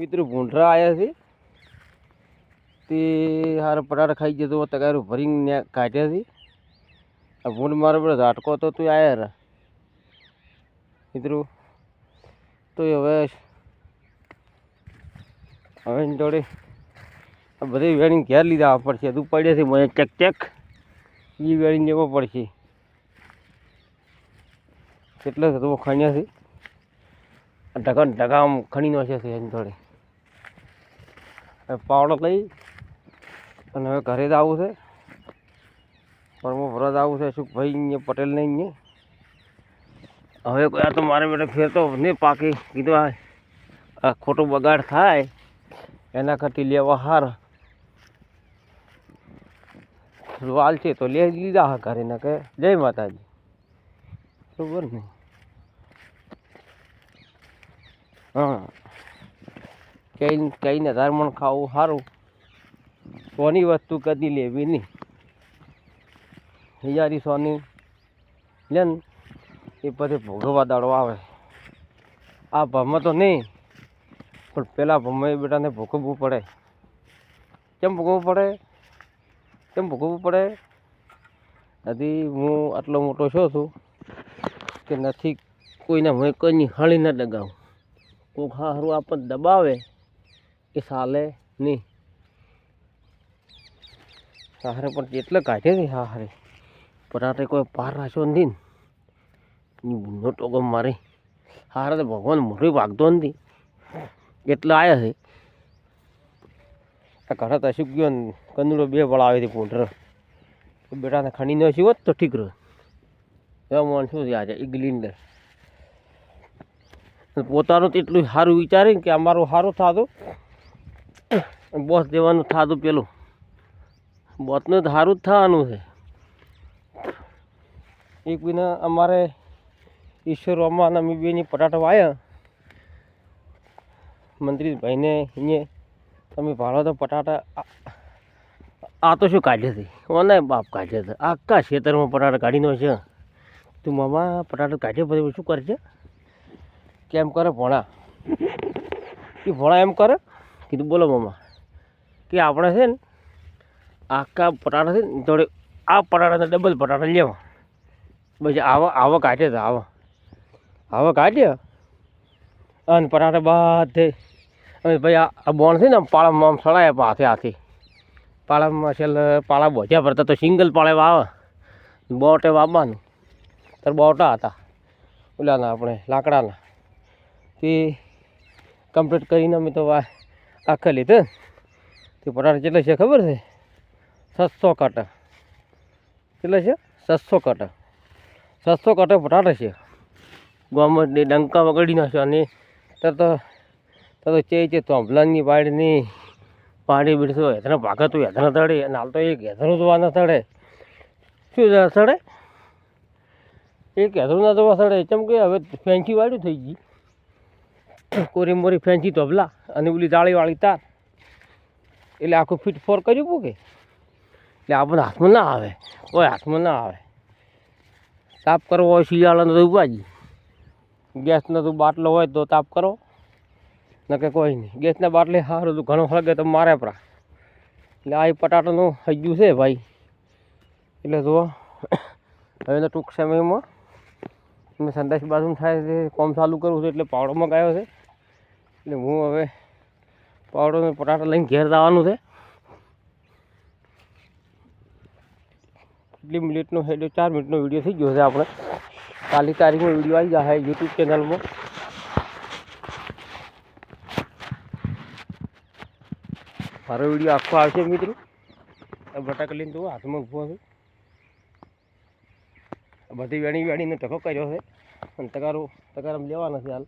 મિત્રો ભૂંડરા આવ્યા છે તે હારે પટાટા ખાઈ જતો તગારું ભરીને કાઢ્યા છે. આ ભૂંડ મારો બધો ઝાટકો હતો તું આવ્યા રા મિત્રો. તો હવે જોડે આ બધી વેણી ઘેર લીધા પડશે. તું પડ્યા છે મને ચેક ચેક એ વેણી જવો પડશે. કેટલા તો ખણ્યા છે ઢગા ખણી નો છે એની જોડે. પાવડો લઈ અને હવે ઘરે જ આવું છે. પણ વરદ આવું છે શું ભાઈ અહીંયા પટેલ નહીં અહીંયા. હવે આ તો મારે બેટા ફેર તો નહીં પાકી કીધું આ ખોટો બગાડ થાય એના કરતી લેવા હાર વાલ છે તો લે લીધા હા ઘરે ના કે જય માતાજી. બરાબર ને? હા કઈને ધારમણ ખાવું સારું. સોની વસ્તુ કદી લેવી નહીં. હિજારી સોની લે ને એ પછી ભોગવવા દાડો આવે. આ ભમે તો નહીં પણ પેલા ભમે બેટાને ભોગવવું પડે. કેમ ભોગવવું પડે? કેમ ભોગવવું પડે? હજી હું આટલો મોટો છો છું કે નથી કોઈને હું કોઈની હળી ન ડગાવું. કોઈક હારું આપણને દબાવે એ ચાલે નહીં. સહારે પણ એટલે કાઢે ને સહારે પરાટે કોઈ પાર રાખ્યો નથી ને બુનો ટોકો મારી હારે તો ભગવાન મોટું ભાગતો નથી એટલે આવ્યા છે. આ ઘરે તો શું ગયો ને કંદુડો બે વળાવે છે પૂંઢર બેટાને ખણી ન હોત તો ઠીક રહ્યો. એવા માણસ શું છે આજે ઇગ્લિન્ડર પોતાનું તો એટલું સારું વિચારે કે અમારું સારું થતું બોસ દેવાનું થતું. પેલું બોસનું તો સારું જ થવાનું છે. એક મહિના અમારે ઈશ્વરમાં અમે બેની પટાટા વાયા મંત્રી ભાઈને અહીંયા તમે ભાડો તો પટાટા આ તો શું કાઢ્યા છે ઓને બાપ કાઢ્યા છે આખા ખેતરમાં પટાટા કાઢીનો છે. તું મામા પટાટા કાઢ્યા પછી શું કરશે? કેમ કરે ભોણા એ ભોણા એમ કરે કીધું બોલો મામા કે આપણે છે ને આખા પટાટા છે ને જોડે આ પટાટાને ડબલ પટાટા લેવા પછી આવા કાઢ્યા હતા આવા કાઢ્યા અને પટાટા બધે અને ભાઈ આ બોણ છે ને પાળામાં આમ સળાયા હાથે પાળામાં છેલ્લે પાળા બોધ્યા ભરતા તો સિંગલ પાળે આવે બોટે વાવવાનું તાર બોટા હતા ઓલાના આપણે લાકડાના તે કમ્પ્લીટ કરીને અમે તો આખા લીધે. તે પટાટા કેટલા છે ખબર છે? 700 કાંટા. કેટલા છે? 700 કાંટા. 700 કાંટા પટાટા છે. ગામમાં ડંકા વગાડી નાખ્યો અને તો ચે તોંભલાની વાડની પાણી બીડશો હેતને ભાગતું હેતને તળે અને હાલ તો એક હેતનું જોવા ના તળે. શું સડે? એક હેતરું ના જોવા સડે. કેમ કે હવે ફેન્સી વાળ્યું થઈ ગઈ કોરી મોરી ફેન્સી તોભલા અને ઓલી જાળીવાળી તાર એટલે આખું ફીટ ફોર કર્યું પૂકે એટલે આપણને હાથમાં ના આવે. કોઈ હાથમાં ના આવે. તાપ કરવો હોય શિયાળાનો તો ઉપાજી ગેસનો તો બાટલો હોય તો તાપ કરો ન કે કોઈ નહીં. ગેસના બાટલે સારું તો ઘણું હળગે તો મારે પરા. એટલે આ પટાટાનું હજ્જુ છે ભાઈ. એટલે જુઓ હવે ટૂંક સમયમાં મેં સંદાસ બાથરૂમ થાય છે કોમ ચાલુ કરવું છે એટલે પાવડો મગાવ્યો છે. એટલે હું હવે પાવડો પટાટા લઈને ઘેર જવાનું છે. કેટલી મિનિટનો હેડો 4 મિનિટનો વિડીયો થઈ ગયો છે. આપણે કાલી તારીખમાં વિડીયો આવી જશે યુટ્યુબ ચેનલમાં. મારો વિડીયો આખો આવશે મિત્રો. બટાકા લઈને તો હાથમાં ઊભો છે. બધી વેણીને ટકો કર્યો છે અને તગારામ લેવાના છે હાલ.